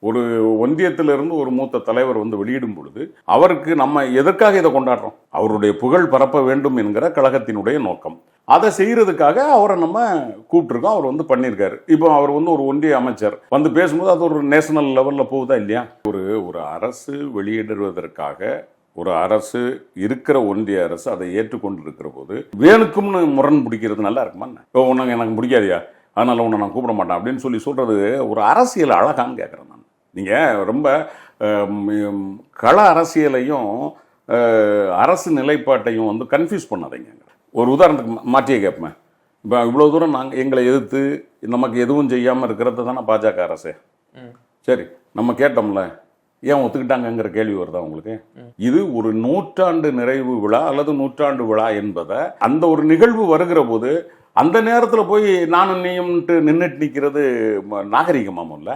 ஒரு ஒன்றியத்திலிருந்து ஒரு மூத்த தலைவர் வந்து வெளியிடும் பொழுது அவருக்கு நம்ம எதற்காக இதை கொண்டாடுறோம்? அவருடைய புகழ் பரப்ப வேண்டும் என்கிற கழகத்தினுடைய நோக்கம். அதை செய்யறதுக்காக அவரை நம்ம கூப்பிட்டுருக்கோம். அவர் வந்து பண்ணியிருக்காரு. இப்போ அவர் வந்து ஒரு ஒன்றிய அமைச்சர் வந்து பேசும்போது அது ஒரு நேஷனல் லெவலில் போகுதா இல்லையா? ஒரு அரசு வெளியிடுவதற்காக ஒரு அரசு இருக்கிற ஒன்றிய அரசு அதை ஏற்றுக்கொண்டு இருக்கிற போது வேணுக்கும்னு முரண் பிடிக்கிறது நல்லா இருக்குமா? இப்போ உனக்கு எனக்கு பிடிக்காதியா, அதனால உன்னை நான் கூப்பிட மாட்டேன் அப்படின்னு சொல்றது ஒரு அரசியல் அழகான்னு கேட்குறேன் நான். நீங்கள் ரொம்ப கள அரசியலையும் அரசு நிலைப்பாட்டையும் வந்து கன்ஃபியூஸ் பண்ணாதீங்க. ஒரு உதாரணத்துக்கு மாற்றியே கேட்பேன். இப்போ இவ்வளோ தூரம் நாங்கள் எங்களை எதிர்த்து நமக்கு எதுவும் செய்யாமல் இருக்கிறது தானே பாஜக அரசு. சரி, நம்ம கேட்டோம்ல, ஏன் ஒத்துக்கிட்டாங்கங்கிற கேள்வி வருதா உங்களுக்கு? இது ஒரு நூற்றாண்டு நிறைவு விழா அல்லது நூற்றாண்டு விழா என்பதை அந்த ஒரு நிகழ்வு வருகிற போது அந்த நேரத்தில் போய் நானும் நீயும்ட்டு நின்றுட்டு நிற்கிறது நாகரிகமாமுல்ல.